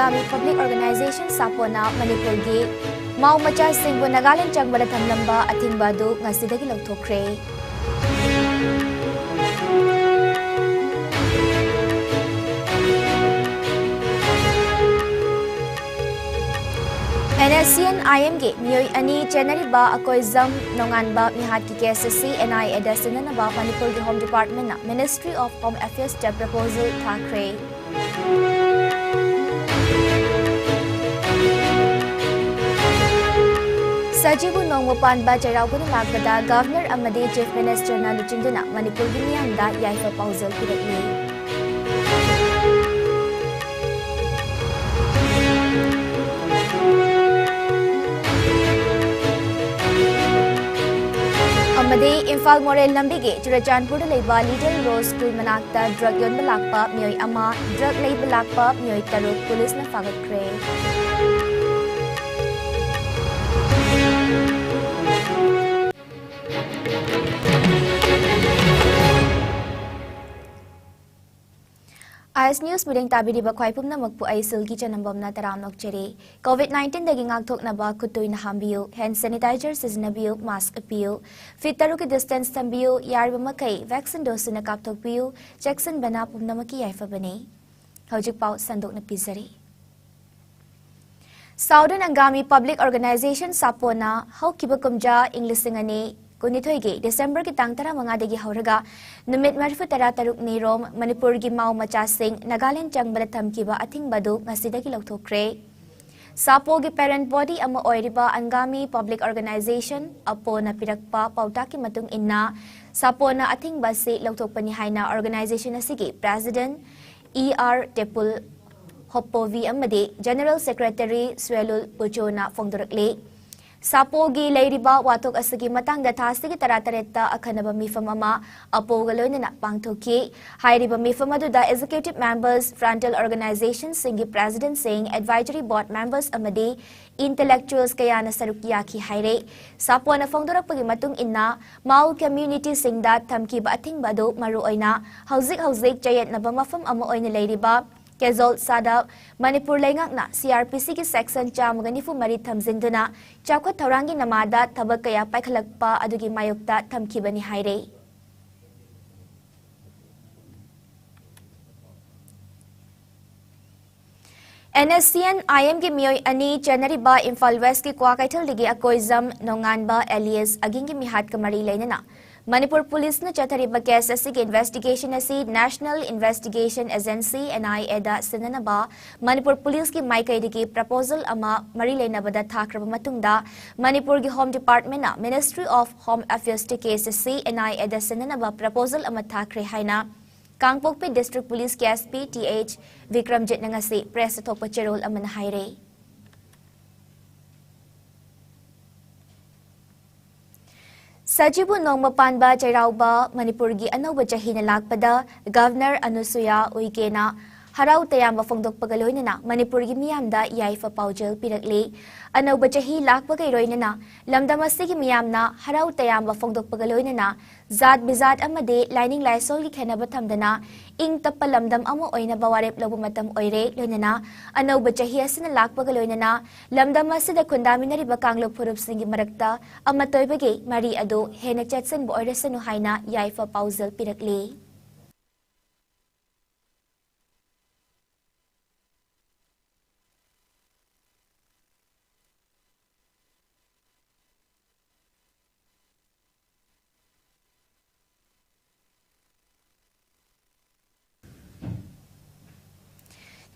Angami Public Organization Sapona Manipuri Mau Macha Singbo Nagaland Changbada Thamlamba Atingbadu Ngasidagi Lauthokre. NSCN IMG Miyoi Ani January Ba Akoizam Nonganba Mihat Ki KSC NI Edasinanaba Manipur Ki Home Department na Ministry of Home Affairs the proposal Thakre. Sajibu Nongmopan Ba Jairaupan Lagbada Governor Amadi Chief Minister na Luchinduna Manipur Ki Miyamda Yaifa Pausal Piratli. Amadi Imphal Morel Lambige Churachanpur Leiba Little Rose School Manakta Drug Yon Balakpa Miyoi Ama Drug Lei Balakpa Miyoi Taruk Police na Fagat IS News Meeting Tabidi Bakwai na magpu ay SILKY CHANAMBAM na taramnok cheri. COVID-19 daging agtok na ba kutoy na hambiyo, hand sanitizer sizinabiyo, mask apiyo, fit taruki distance tambiyo, yarba makay, vaccine dose na kaptok piyo, Jackson bana pum na makiyay fa bani. Hawjik pao sandok na pizari. Southern Angami Public Organization Sapona, how kibakumja Englishingani, Kunitoige, December kitangtara mga dagi hauraga, numit marifu taruk ni Rom, Manipur gi mau machasing, Nagaland Changbada kiba ating badu ngasidagi lauthokre. Sapo gi parent body ama oiriba Angami Public Organization, apo na pirakpa pautaki matung inna, sapo na ating basi lauthokpani haina organization na sige, President E.R. Tepul Hoppovi amade, General Secretary Swelul Puchona Fongdorakle. Sapo gi leiriba watok asagi matang dathasigi tarataretta akhanaba mifam ama apo galoina na pangthoki hairiba mifam aduda executive members frontal organizations singi president sing advisory board members amadi intellectuals kayana sarukyaki haire sapo na fongdorakpagi matung inna mau community singda thamkiba athingba do maru oina hauzik chayet naba mafam ama oina leiriba Kezol Sada Manipur Lengak na CRPC ki section Chamganifu Mari Thamzinduna Chakwa Taurangi Namada Tabakaya Paikhalakpa Adugi Mayukta Thamkibani Haire. NSCN IM ki Miyoi Ani January Ba Imphal West ki Kwakaital Digi Akoizam Nonganba alias Agingi Mihat Kamari Lainana. Manipur Police na chathariba case asig investigation asi National Investigation Agency NI eda sinanaba Manipur Police ki maikaidiki proposal ama marilainabada thakraba matungda Manipur gi Home Department na Ministry of Home Affairs ti case asi NI eda sinanaba proposal ama thakre haina Kangpokpi District Police ki SP TH Vikramjit na ngasi press thokpa cherol ama nahaire. Sajibu Nongmapan Ba Jairauba Manipur gi Anauba Chahi na lakpada Governor Anusuya Uike na Harau Tayamba Fongdok Pagaloy na Manipur gi Miyamda Yaifa Paujel Pirakli Anauba Chahi lakpagay roy na Lamdamasi gi Miyamna Harau Tayamba Fongdok Pagaloy na Zat Bizat Amade Lining Laisol gi Khenaba Thamdana Ing Tapalamdam Amo Oina Bawarep Labumatam Oire Loynana Anauba Chahi asina lakpagaloy na Lamdamasi da Kundaminari Bakanglok Purup Singi Marakta Amatoy Bagi Mari Ado Hena Chetsen Bo Oiresanu Haina Yaifa Paujel Pirakli.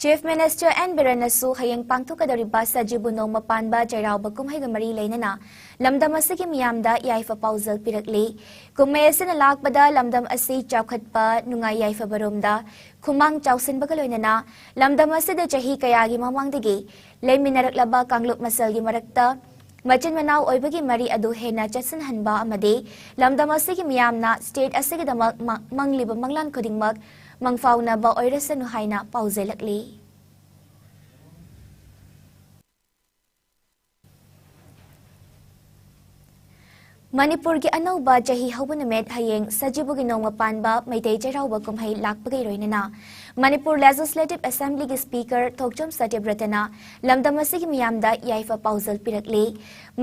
Chief Minister N. Biranasu hayang pangtukadariba sa Sajibu Nongmapan Ba Jairauba kumhay gamari laynana lamdam asigi miyamda yaifa pauzal pirakli kummayasa na lakbada lamdam asi chawkhatpa nungay yaifa barumda kumang chawsin bagaloynana lamdam asida chahi kayagi mamangdigi layminaraklaba kangluk masalgi marakta Machin Manaw Oibagi Mari Adu Hena Chatsan Hanba Amade lamdam asigi miyamna state asigi da mangliba manglan kodingmag Mangfaw na ba oirasan haina pauzelakli. Manipur ki anauba jahi hauba numet hayeng sajibu gi nongma panba maitei chairauba kumhai lakpagi roinana Manipur Legislative Assembly ki Speaker Thokchom Satyabratana lamdam asigi miyamda yaifa pauzal pirakli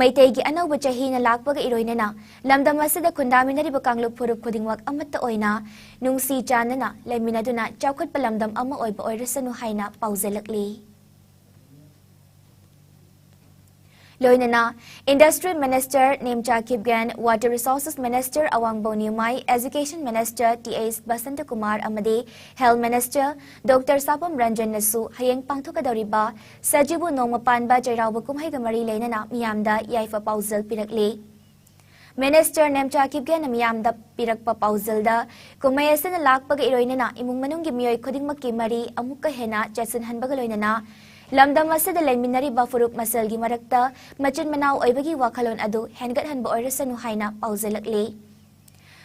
maitei gi anauba jahi na lakpagi roinana lamdam asida khundaminari ba kangluk phurup khudingwak amatta oina nungsi chanana laiminaduna chawkhat palamdam ama oiba oirasanu haina pauzalakli Loinana, Industry Minister Nemcha Kipgan, Water Resources Minister Awang Boniumai, Education Minister T.A.S. Basanta Kumar Amade, Health Minister Dr. Sapam Ranjan Nasu, Hayeng Pangthukadoriba, Sajibu Nongmapanba Jairauba Kumhay Gamari Lenana, Miyamda Yaifa Pauzal Pirakli. Minister Nemcha Kipgan Miyamda Pirakpa Pauzalda, Kumayasan Lakpag Iroinana, Imung Manungi Mioy Kodingmaki Mari, Amuka Hena, Jetson Hanbagaloinana, Lamdam asida laiminari ba furuk masal gi marakta machin manaw oibagi wakalon adu hengat hanba oirasanu haina pauzalakli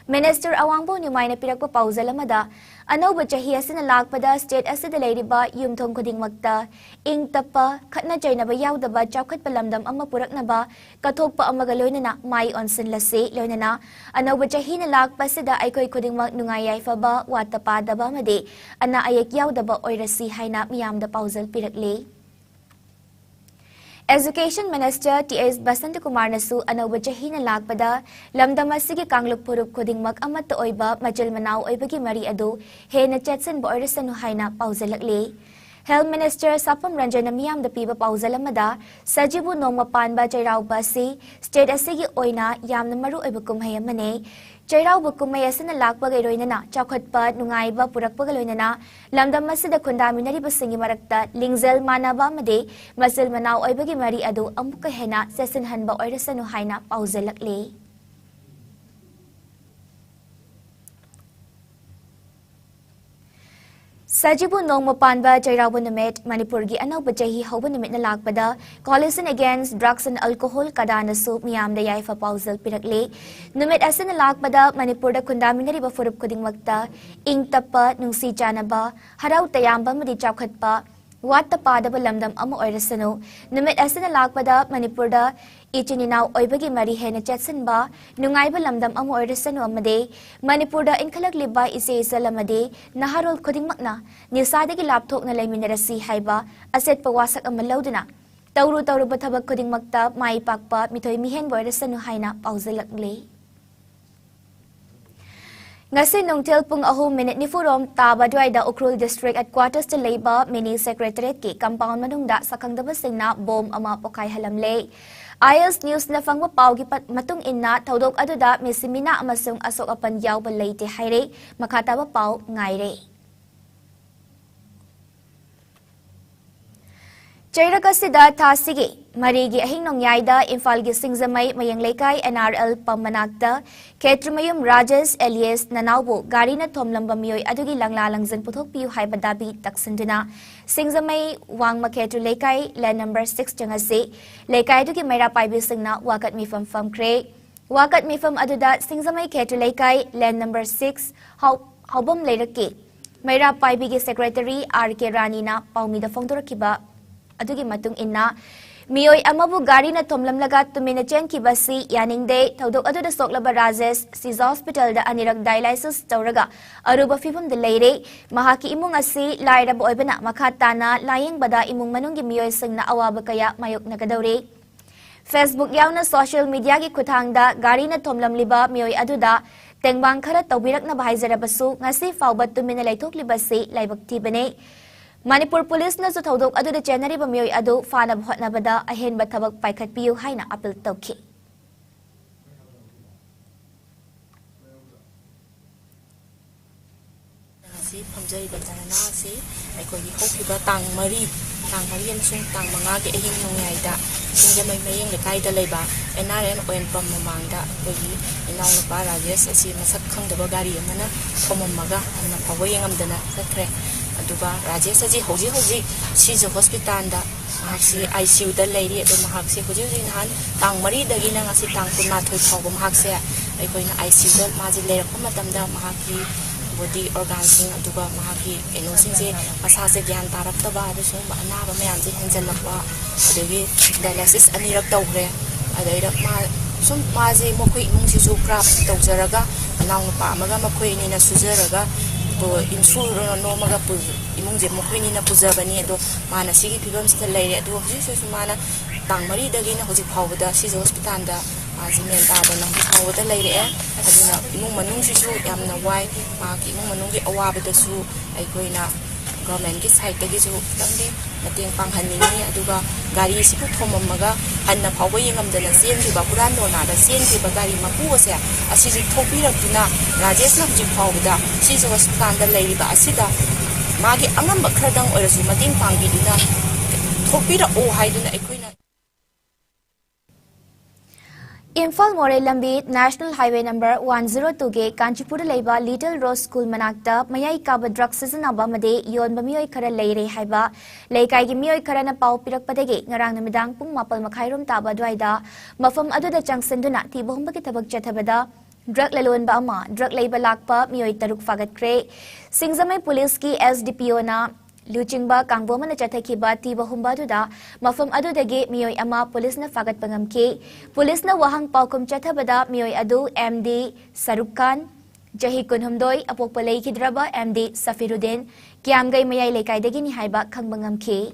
Minister Awangbo Numay na pirakpa pauzalamada anauba jahi asina lakpada state asida lairiba yumthong khudingmakta ing tappa khatna jainaba yaudaba chawkhat palamdam ama puraknaba kathokpa amaga loinana mai onsin lase loinana anauba jahi na lakpa sida aikoi khudingmak nungai yaifaba watapa daba made ana ayek yaudaba oirasi haina miyamda pauzal pirakli Education Minister T.S. Basanta Kumar Nasu anauba jahi na lakpada lamdam asigi kangluk phurup khudingmak amatta oiba majil manaw oibagi mari adu hena chetsan ba oirasanu haina pauzalakli Health Minister Sapam Ranjan Miyam da piba pauzalamada sajibu nongmapanba jairauba si state asigi oina yamna maru oiba kumhay amane Jairauba kumay asina lakpagay roinana chawkhatpa nungaiba purakpaga loinana lamdam asida khundaminari basingi marakta lingzel manaba made masil manaw oibagi mari adu amuka hena sesin hanba oirasanu haina pauzalakli Sajibu Nongmapanba Jairauba Numet Manipur gi anauba jahi hauba numit na lakpada Coalition Against Drugs and Alcohol kadanasu miyamda yaifa pauzal pirakli numit asina lakpada Manipur da khundaminari ba furup khudingmakta ing tappa nungsi chanaba harau tayamba madi chawkhatpa watta padaba lamdam ama oirasanu numit asina lakpada Manipur da Ichininaw oibagi mari hena chetsanba nungaiba lamdam ama oirasanu amade Manipur da inkhalak liba ise isalamade naharol khudingmakna nisadagi lapthok na laiminarasi haiba aset pawasak amalauduna tawru bathabak khudingmakta mai pakpa mithoi mihen oirasanu haina pauzalakli Ngasi nungtil pung 2 ni furom taba duaida Ukrul District at Quarters to Labor Mini Secretariat ki compound manungda sakangdaba singna bom ama pokai halamle IELTS News na fangwa paugi matung inna tawdok aduda misimina amasung asok apan yaw balaite haire makataba pau ngaire Chairakasida Thasigi Marigi Ahing Nongyaida Infalgi Singzamay Mayang Lekay NRL Pamanakta Ketrumayum Rajas Elias Nanaubo Garina Tomlamba Mioy Adugi Langlalangzan Puthok Piu Haibadabi Taksinduna Singzamay Wang Maketru Lekay Land number 6 Jangase Lekay Dugi Mayra Paibi Singna Wakat Mifam Fam Kre Wakat Mifam Aduda Singzamay Ketru Lekay Land number 6 Haubom Leraki Mayra Paibi Secretary R.K. Ranina Paumida Fongdorakiba Adugi matung inna Mioy amabu gari na tomlamlaga tuminachen kibasi yaning day tawdok adu da soklaba Rajes Sis Hospital da anirag dialysis tawraga aruba fibum de leire mahaki imung asi laira bo oibana makatana layeng bada imung manunggi mioy sing na awaba kaya mayok nagadawre Facebook yaw na social media gi kuthangda gari na tomlamliba mioy aduda tengbang khara tawbirak na bahayzarabasu ngasi fawba tumina laythok libasi laybak tibane Manipur Police na sa tawdok adu da January ba miyoy adu fanab hotnabada ahen ba tabag paikat piyo hay na apil tawki. Si pamjay bantana na si ay ko gihokiba tang mari amasung tang mga gi ahing nongyaida singa may mayeng lekay da layba NRM oen pam mamangda ko gi inaw na pa Rajes asi masak khangdaba gari amana pamamaga na pawayeng amdana sakre aduga Rajes aji hoji Sis Hospital da mahasi ICU da layri ado mahasi hoji nahan tang mari dagi na ngasi tang kunna thoi phawba mahakse ay ko na ICU da maji layrak matamda mahaki body organsing aduga mahaki enosing se masase gyan tarakta ba adu so anaba mayam je henjalakwa adugi dialysis anirak tawre adaira ma sum maze mokoi imung sisu craft tawjaraga naung pa amaga mokoi ni na sujaraga to insuro no maga pu imung je mokoi ni na pujabani do mana sigi phibam sta leire do hji su mana tang mari dagi na hoji phawda si hospital da ajimen ta da nang phawda leire aduna imung manung sisu yamna wai ma ki imung manung gi awaba da su ai koina government ki side tagi su tangdi mateng panghaningi aduga gari sipu thomamaga anna phawba yengamdana sen ki ba puran do na da sen ki ba gari mapu ase asiji thopirakuna rajesh na ji phawda si hospital da leiri ba asida magi angamba khradang orasu mateng pangbiduna thopira o haiduna aikoina Imphal More Lambi National Highway number 102 ge Kanchipur leiba Little Rose School manakta mayai kaba drug sizinaba made yon bamioi khara leire haiba leikai gi mioi khara na pau pirak padege ngarang namidang pung mapal makhairom taba dwaida mafam aduda changsenduna ti bohumba ki tabak chathabada drug lalon ba ama drug leiba lakpa mioi taruk fagat kre Singzamai police ki SDPO na Luchingba Kangbomana Chathaki Bati Bahumba Duda, Mafum Adudage, Mioi Ama, Police na Fagat Pangamke, Police na Wahang Paukum Chathabada, Mioi Adu, MD Sarukan, Jahi Kunhumdoi, Apopalay Kidraba, MD Safiruddin, Kiamgay Mayay Lekay Dagini Haiba Kangbangamke.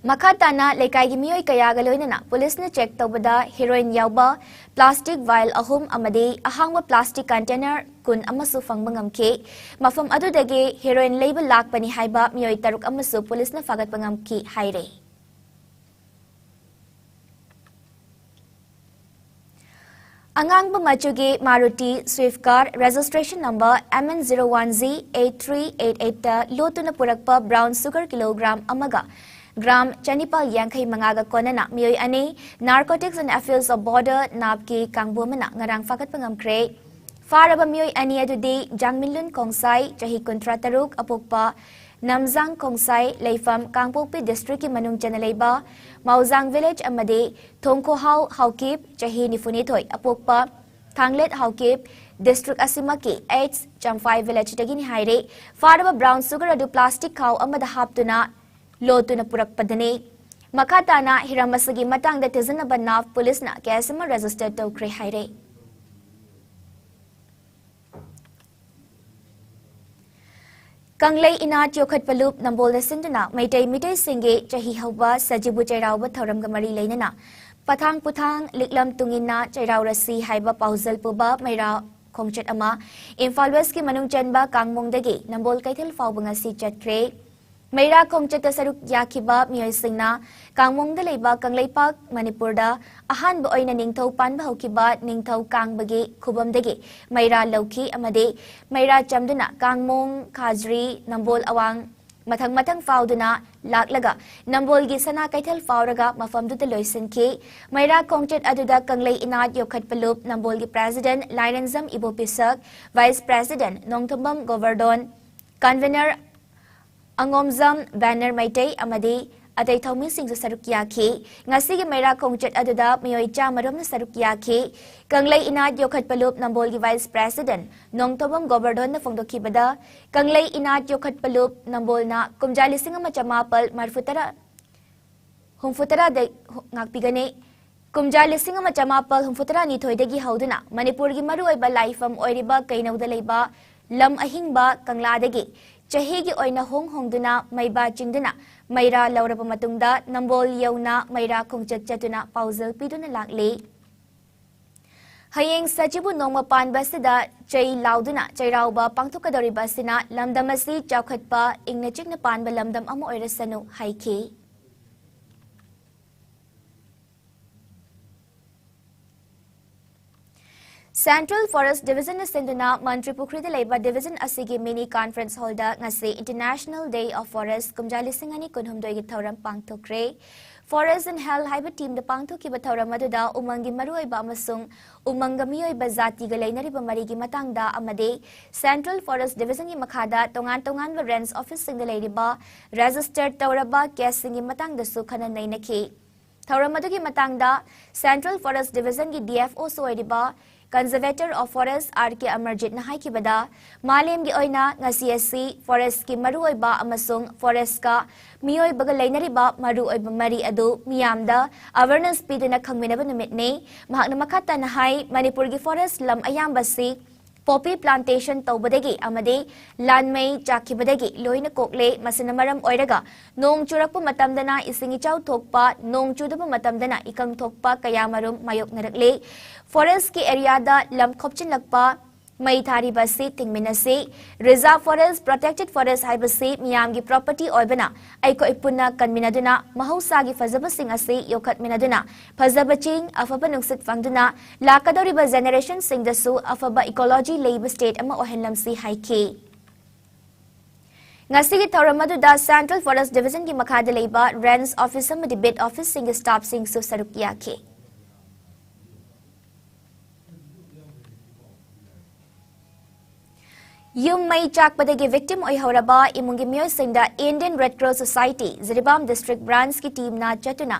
Makatana Lekay Gimioi Kayagaloy na Police na check Tobada, Heroin Yauba, Plastic Vial Ahum Amade, Ahangwa Plastic Container, Kun Amasu Fangbangam Mafam Adudage, Heroin Label Lak Pani Haiba, Mioi Taruk Amasu, Police na Fagat Pangamki, Haire. Angang Machugi Maruti Swift Car Registration Number MN01Z8388 Lotuna Purakpa Brown Sugar Kilogram Amaga. Gram Chanipal Yankai Mangaga Konana Mioi Ani Narcotics and Affairs of Border Napki Kangbomana Ngarang Fagat Pangam Kre Faraba Mioi Ani Adudi Jangminlun Kongsai Jahi Kontrataruk Apokpa Namzang Kongsai Leifam Kangpokpi District Manung Chanaleba Mauzang Village Amade Tongko Hau Haukip Jahi Nifunitoy Apokpa Thanglet Haukip District Asimaki AIDS Chamfai Village Dagini Haire Faraba Brown Sugar Adu Plastic Cow Amada Haptuna Lotuna Purak Padane Makatana Hiramasagi Matang that is in a Banaf Police na Kasima registered to Kre Haire. Kanglay Inat Yokat Palup Nambola Sindana Maitay Mitay Singe Jahi Hauba Sajibu Chairauba Thoram Gamari Lainana Patang Putang Liklam Tungina Chairaurasi Haiba Pauzal Puba Maira Kongchat Ama Imphal West Ki Manung Chanba Kangmong Dagi Nambol Kaitil Faubangasi Chat Kre Maira Kongchata Saruk Yakiba Miyoy Singna Kangmong da Leiba Kanglaipak Manipurda Ahan ba oina Ningthau Panba Hokiba Ningthau Kangbagi Khubam Dagi Maira Lauki Amade Maira Chamduna Kangmong Khajri Nambol Awang Matang Fauduna Laklaga Nambol Gisana Kaitel Fauraga Mafamduta Loisanki Maira Kongchat Aduda Kanglay Inat Yokat Palup Nambol Gi President Lainenzam Ibo Pisak Vice President Nongtambam Govardon Convener Angomzam Banner Maitay Amadi Atay Thawmi Singh Sarukyaki Ngasigi Maira Kongchat Aduda Miyoy Chamarom na Sarukyaki Kanglay Inat Yokat Palup Nambol Gi Vice President Nongtobam Govardon na Fongdokibada Kanglay Inat Yokat Palup Nambol na Kumjali Singama Chamapal Marfutara Humfutara de Ngakpigane Kumjali Singama Chamapal Humfutara Nithoydagi Hauduna Manipur Gi Maru Oiba Laifam Oiriba Kainauda Leiba Lam Ahingba Kangladagi Chahigi Oina Hongduna Maiba Chingduna Maira Laurapa Matungda Nambol Yauna Maira Kongchat Chatuna Pauzal Piduna Lakli Hayeng Sajibu Nongma Pan Basida Chay Lauduna Chayrauba Pangtukadori Basina Lamdamasi Chaukhatpa Ingnachik na Panba Lamdam Amo Oirasanu Haiki Central Forest Division na Sinduna Mantri Pukri Leiba Division Asigi Mini Conference Holder ngasi International Day of Forest Kumjali Singani Kunhumdoi gi Thauram Pangthokre Forest and Health Haiba Team da Pangthoki ba Thauram aduda Umangi Marui ba amasung Umangamioi ba Zati ga Leinari ba Marigi Matangda amade Central Forest Division gi Makhada Tongan ba Rents Office sing da Leiriba Registered Tauraba Case sing gi Matangda su khana nainaki Thauram adugi Matangda Central Forest Division gi DFO soiriba Conservator of Forest R.K. Amarjit na haikibada, malem gi oina ngasi asi forest ki maruoiba amasung forest ka miyoi baga lainariba maruoiba mari adu miyamda awareness piduna khangminaba numit ne mahakna makata na hai Manipur gi forest lam ayamba si poppy plantation tawbadagi amade lanmei chakibadagi loina kokle masina maram oiraga nong churakpa matamdana ising ichaw thokpa nong chudaba matamdana ikang thokpa kayamarum mayok narakle forest ki area da lam khopchin lakpa mai thari basi tingminase reserve forest protected forest haibasi miyam gi property oibana aiko ipuna kanminaduna mahausa gi fazaba sing ase yokhat minaduna fazaba ching afaba nungsit fangduna lakadori ba generation sing dasu afaba ecology labor state ama ohenlamsi haike ngasi gi thoramadu da central forest division gi makhada leiba rents office ama debate office sing staff sing su sarukiya ke Yung may chakpadagi victim oy hauraba imungi miyoy singda Indian Red Cross Society Ziribam District Branch ki team na chatuna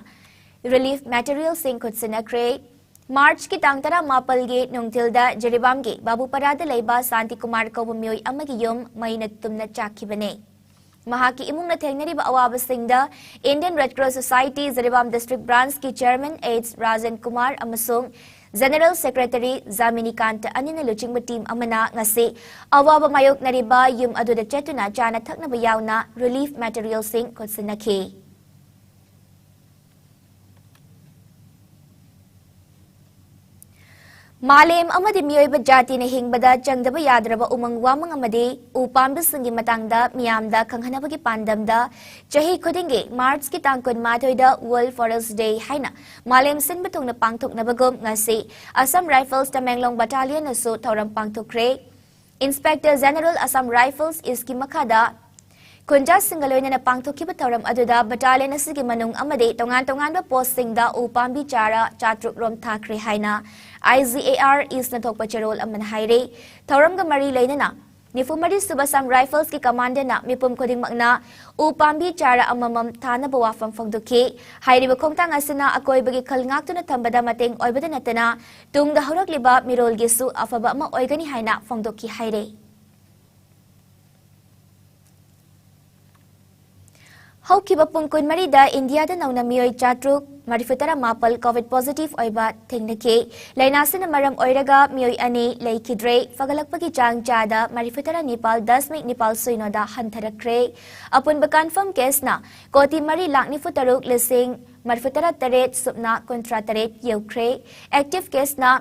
relief material sing kutsina kre March ki tangtara mapal ge nungtilda Ziribam ge Babu Parada Leiba Santi Kumar Kawu miyoy amagi yung may natum na chakibane Mahaki imung na tengnari ba awaba singda Indian Red Cross Society Ziribam District Branch ki Chairman AIDS Rajan Kumar amasung General Secretary Zamini Kanta anina luching team amana ngasi awaba mayok nariba yum aduda chetuna chana thakna bayaw na relief material sing kotsinake Malem amadi miyoy ba jati na hingbada changdaba yadraba umang wamang amadi upambis singi matangda miyamda kanghanabagi pandamda chahi khudinge March ki tangkon mathoida World Forest Day haina malem sin batong na pangthok na bagom ngasi Assam Rifles Tamenglong Battalion na su thoram pangthokre Inspector General Assam Rifles Iscom makada Kunja singaloy na pangthokiba thoram aduda battalion asigi manung amade tongan ba posting da upambi chara chatruk rom thakre haina IZAR is na thokpa charol aman haire thoram ga mari leinana Nifumari Subasam Rifles ki commander na mipum koding magna upambi chara amamam thana bawa fangduki hairi ba khongtang asina akoy bagi khalngak tu na thambada mateng oibada natana tungda horak liba mirol gisu afaba ma oigani haina fangduki haire Haukiba pungkun marida India da nauna miyoy chatruk marifutara mapal COVID positive oiba thengnake lainasina maram oiraga miyoy ani laikidre fagalakpagi chang chada marifutara Nepal 10 Nepal suino da hantharakre apun ba confirm case na koti mari lakni futaruk lising marifutara taret supna kontra taret yeukre active case na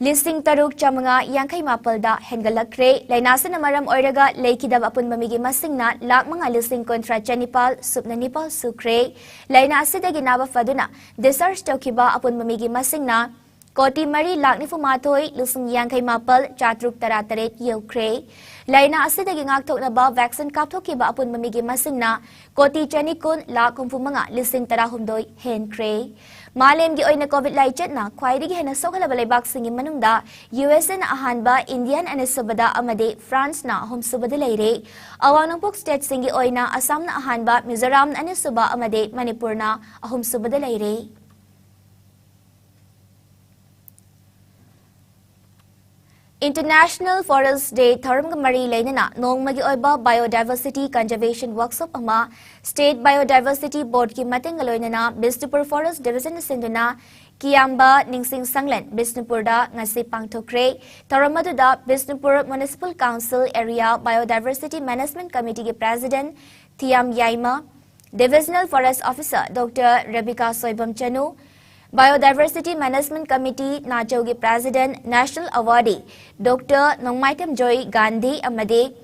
Listing taruk chamanga yangkai mapalda hengalakre lainasana maram oiraga laikidab apun mamigi masingna lak mga listing kontra chanipal supna Nepal sukre lainasida ginaba faduna disarch tokiba apun mamigi masingna koti mari lakni fumathoy listing yangkai mapal chatruk tarataret yeukre laina asida gingak thokna ba vaccine kapthokiba apun mamigi masingna koti chanikun lak kumfumanga listing tarahumdoi henkre Malem gi oina COVID laichet na khwaidigi hena sokhalaba leibak singi manungda USA na ahanba Indian and subada amade France na hom subada leire awanangpok state singi oina Assam na ahanba Mizoram and suba amade Manipur na ahom subada leire International Forest Day Tharam Mari Lainana Nongmagi Oiba Biodiversity Conservation Workshop Ama State Biodiversity Board Ki Matengaloinana Bisnupur Forest Division Sinduna Kiamba Ningsing Sanglen Bisnupur da ngasi pangthokre Tharamadu da Bisnupur Municipal Council Area Biodiversity Management Committee ki President Thiam Yaima Divisional Forest Officer Dr. Rebecca Soibam Chanu Biodiversity Management Committee Nachogi President National Awardee Dr. Nongmaitam Joy Gandhi Amade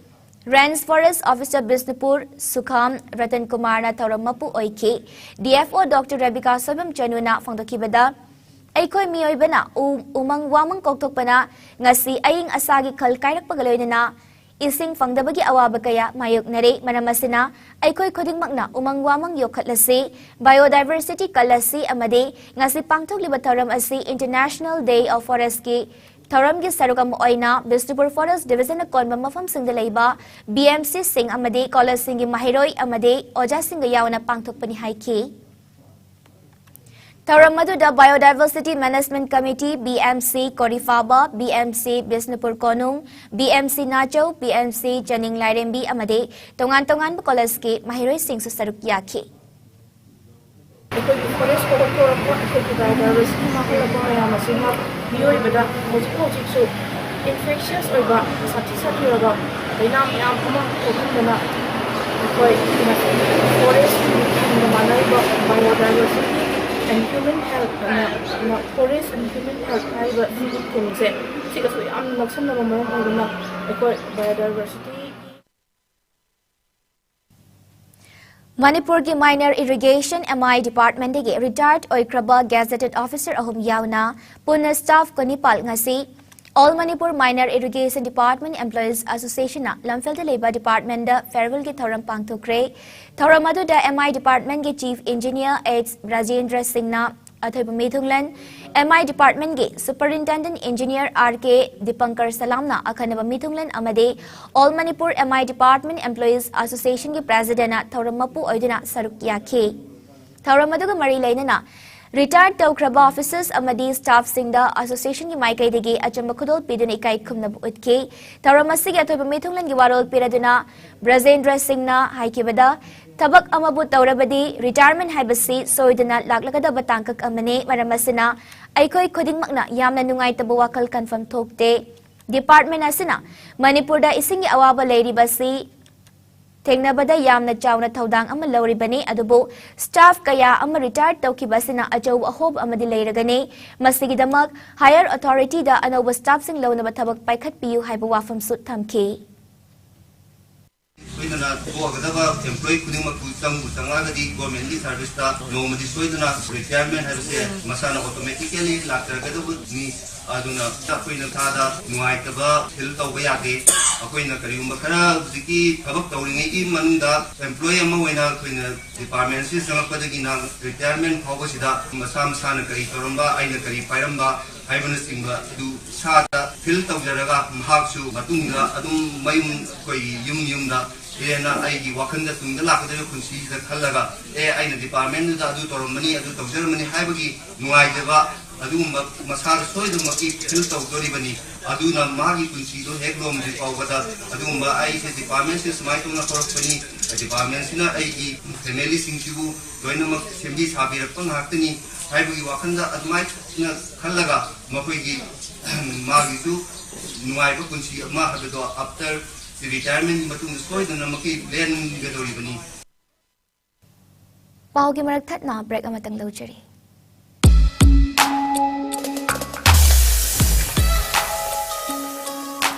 Rans Forest Officer Bisnupur Sukham Ratan Kumar na Tharamapu Oike DFO Dr. Rebecca Soibam Chanuna Fangdokibada Aikoi miyoybana umang wamang koktokpana ngasi aying asagi kalkairak pagaloy na Ising fangdabagi awaba kaya mayok nare maramasina aikoi khoding magna umang wamang yokhatlasi biodiversity kalasi amade ngasi pangthok liba tharam asi International Day of Forest ki tharam gi sarugam oina Bisnupur Forest Division konma mafam singda leiba BMC sing amade college sing gi mahiroi amade oja sing yauna pangthok pani haiki Thauram maduda Biodiversity Management Committee BMC Korifaba, BMC Bisnupur Konung, BMC Nacho, BMC Janing Lairembi amade tongan college ke mahiroi sing su saruk yaki. ꯑꯩꯈꯣꯏꯒꯤ forest ꯀꯣꯛꯊꯣꯔꯛꯄ ꯑꯩꯈꯣꯏꯒꯤ biodiversity ꯃꯥꯡꯍꯜꯂꯛꯄ ꯃꯌꯥꯝ ꯑꯁꯤꯅ ꯃꯤꯑꯣꯏꯕꯗ ꯍꯧꯖꯤꯛꯁꯨ ꯏꯟꯐꯦꯛꯁꯤꯌꯁ ꯑꯣꯏꯕ ꯁꯥꯊꯤꯔꯕ ꯂꯩꯅꯥ ꯃꯌꯥꯝ ꯑꯃ ꯊꯣꯛꯍꯟꯗꯅ ꯑꯩꯈꯣꯏ ꯐꯣꯔꯦꯁꯠꯒ ꯃꯥꯟꯅꯔꯤꯕ biodiversity and human health forest and human health ꯍꯥꯏꯕ ꯁꯤꯒꯤ ꯊꯤꯝꯁꯦ ꯁꯤꯒꯁꯨ ꯌꯥꯝꯅ ꯅꯛꯁꯟꯅꯕ ꯃꯔꯝ ꯑꯣꯏꯗꯨꯅ ꯑꯩꯈꯣꯏ biodiversity Manipur ki minor irrigation MI department degi retired oikraba gazetted officer ahum yauna puna staff ko nipal ngasi All Manipur Minor Irrigation Department Employees Association na Lamphel de Labor Department da farewell ki thoram pangthokre thoram adu da MI department ki chief engineer H Rajendra Singh na athoiba mithunglan MI department ki superintendent engineer RK Dipankar Salam na akhanaba mithunglan amade All Manipur MI Department Employees Association ki president na thoram mapu oiduna saruk yakhe thoram adu ga mari lainana Retired Taukraba officers amadi staff singda association ki maikai degi achamba khudol piduna ikai khumna utke tauramasi gi athoba mithunglan gi warol piraduna Brajendra Singh na haikibada tabak amabu taurabadi retirement haibasi soiduna laklagada batangkak amane maramasina aikoi khudingmakna yamna nungai tabu wakal confirm thokte department asina Manipur da ising gi awaba leiribasi Tengnabada yamna chawna thaudang ama lauribani adubu staff kaya ama retired tawkibasina achaw ahob amadi leiragani masigidamak higher authority da anoba staff sing lawnaba thabak paikhat piyu haiba wafam sut thamki soidana bogadaba employee kudingma kutang utangagadi government service ta nomadi soidana retirement habse masana automatically laktaragadu ni aduna akoina thada nuaitaba hil tawba yage akoina kariyumba khara jiki thabak tawringai gi manunda employee ama hoina akoina department si sangakpadagi na retirement phawba sida masana kari toramba aina kari pairamba haibana singba du sada hil tawjaraga mahaksu matunga adum mayum koi yumda ena aigi wakhanda tungda lakadare kunsi da khallaga aina department da adu toromani adu tawjarmani haibagi nuaitaba adumba masar soidumaki hil tawdoribani aduna magi kunsi do heklom di pawada adumba ai se department se smai tuna korpani department sina aigi family singsibu doinamak sembi sabirakpang haktani haibagi wakhanda admai sina khallaga makoigi magi tu nuaiba kunsi ma habdo after the retirement matung soiduna maki len gadoribani Paugi marak thatna break amatang lojari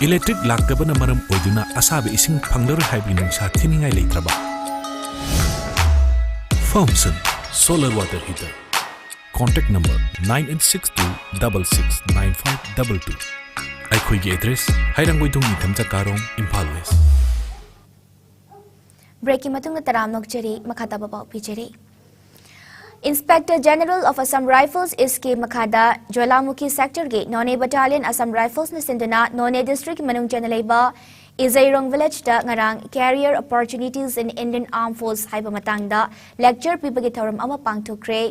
Electric laktabana maram oiduna asabe ising phanglar haibinung sa thiningai leitraba Foamson solar water heater contact number 9862669522 aikhoi gi address hairangoi dung nitham chakarong Imphal West break ki matung taram nokchari makhata baba pichari Inspector General of Assam Rifles SK Makhada Jwalamukhi Sector ge None Battalion Assam Rifles na sinduna None District manung chanalaiba Izairong Village da ngarang Career Opportunities in Indian Armed Force haiba matangda lecture pibagi thoram ama pangthokre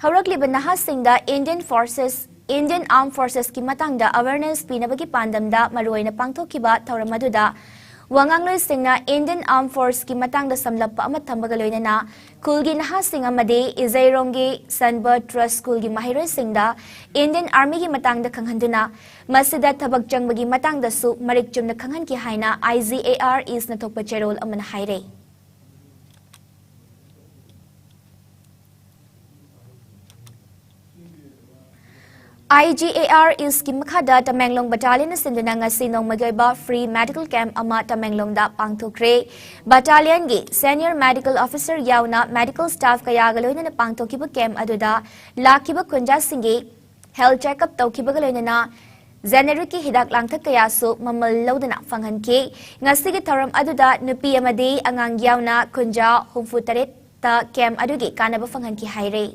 haurakli banaha singda Indian Armed Forces ki matangda awareness pinabagi pandamda maruina pangthokiba thoram aduda Wangangloi singna Indian Armed Force ki matangda samlappa ama thambagaloina na kulgi naha singa made Izairongi Sunbird Trust School gi mahiroi singda Indian Army gi matangda khanghanduna masida thabak changbagi matangda su marik chumna khanghan ki haina IGAR is na thokpa cherol amana haire IGAR is Kimakada Tamenglong Battalion sinduna ngasi nongmagayba free medical camp ama Tamenglong da pangthokre battalion gi senior medical officer yauna medical staff kaya galoina na pangthokiba camp aduda lakiba kunja singi health checkup tawkibagaloina na generic ki hidak langthak kaya su mamal lodana fanghanke ngasi gi tharam aduda nupi amadi angang yauna kunja humfutaret ta camp adugi kanaba fanghanki haire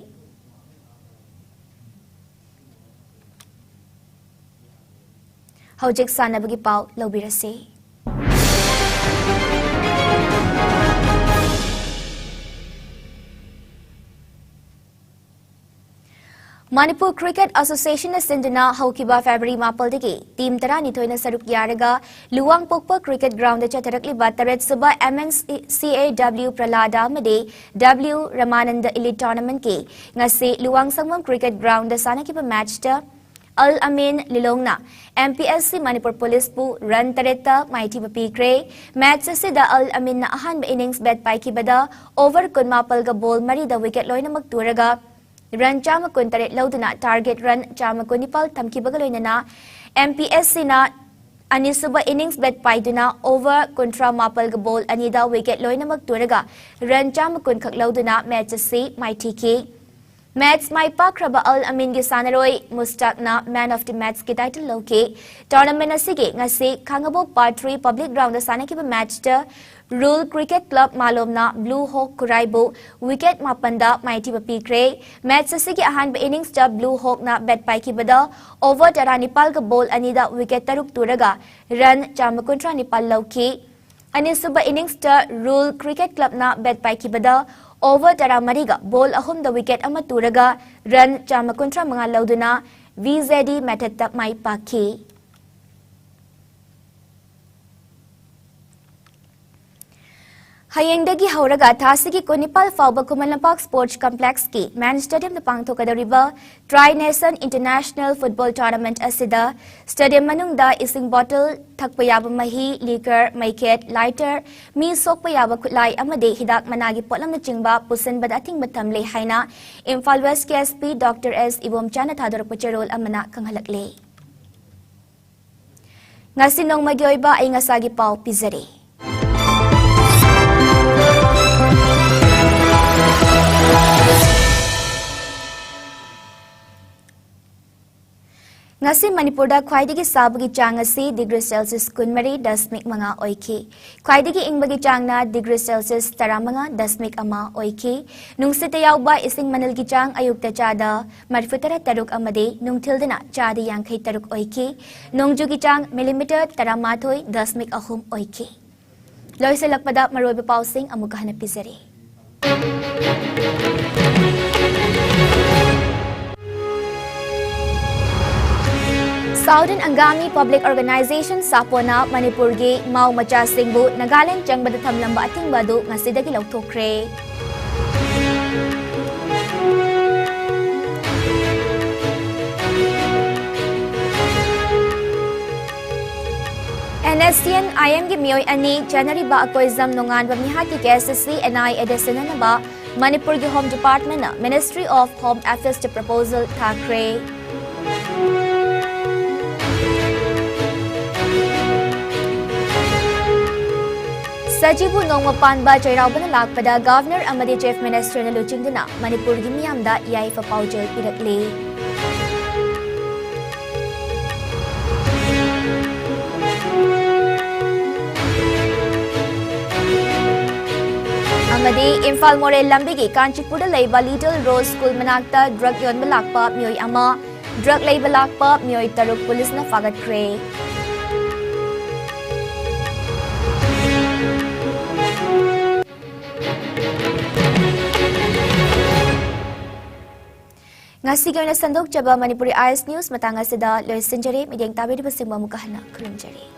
Hojik sanabagi pau lobirasi. Manipur Cricket Association Sinduna Haukiba February Mapaldigi, Team Taranitoina Saruk Yaraga, Luang Pokpa Cricket Ground the Chatarakli Bataret Suba MNCAW Pralada Made, W Ramananda Elite Tournament K, Ngasi Luang Sangmam Cricket Ground the Sanakiba match to Al Amin Lilongna, MPSC Manipur Police Pu Run Tareta Mighty Pikre, match Sida Al Amin na Ahan innings bet Paikibada, over Kunmapalga Ball Mari the wicket Loina Makturaga. Run chama kun taret lauduna target run chama kunipal tamki bagaloy na MPSC na anisuba innings bet paiduna over kontra mapal ga ball anida wicket loy na magturaga run chama kun khak lauduna match si mighty k match mai pakraba Al Amin gi sanaroy mustaq na man of the match ki title loke tournament asige ngasi khangabo part 3 public ground da sanaki ba match ta Rule Cricket Club Malomna Blue Hawk Kuraibo wicket mapanda mighty pikre match asigi ahan ba innings ta Blue Hawk na bet paikibada over taranipal ga ball anida wicket taruk turaga run chamakuntra nipal loke anisuba innings ta Rule Cricket Club na bet paikibada over taramariga ball ahum the wicket ama turaga run chamakuntra mga lauduna VZD method ta mai paki Hayengdagi Hauraga Tasiki Kunipal Fauba Kumalampak Sports Complex Ki Man Stadium the Pangtokadariba Tri-Nation International Football Tournament Asida Stadium Manungda Ising Bottle Thakpayaba Mahi Liquor Maiket Lighter Mi Sokpayaba Kutlai Amade Hidak Managi Potlam na Chingba Pusin Badating Batamle Haina Imphal West KSP Dr. S. Ibom Chana Thador Pucherol Amana Kanghalakle Ngasinong Magyoiba ay ngasagi pao Pizari Ngasi Manipurda khwaidigi sabagi chang asi degree Celsius kunmari dasmik mga oiki. Khwaidigi ingbagi chang na degree Celsius taramanga dasmik ama oiki. Nung sitayaw ba ising manilgi chang ayukta chada marfutara taruk amade nung tildina chada yangkay taruk oiki. Nung jugi chang millimeter taramatoy dasmik ahum oiki. Loy sa lakpada maroy pausing amukahanap pisari. Southern Angami Public Organization Sapona Manipurgi Mau Macha Singbu Nagaland Changbada Thamlamba Ating Badu Ngasidagi Lautokre NSCN IM gi Mioy Ani January ba akoizam nungan bamihati KSSC NI Edison na ba Manipur gi Home Department na Ministry of Home Affairs to proposal Thakre Sajibu Nongmapan ba Jairauban na lakpada Governor amadi Chief Minister na Luchingduna Manipur gi miyamda yaifa paujal pirakli. Amadi Imphal More Lambigi Kanchipurda Leiba Little Rose School manakta drug yon balakpa mioy ama drug leiba lakpa mioy taruk police na fagat kre. Ngasigaw na sandok jaba Manipuri Eyes News matanga sida Lois Sinjari midyang tabi di basing mamukahana kurunjari.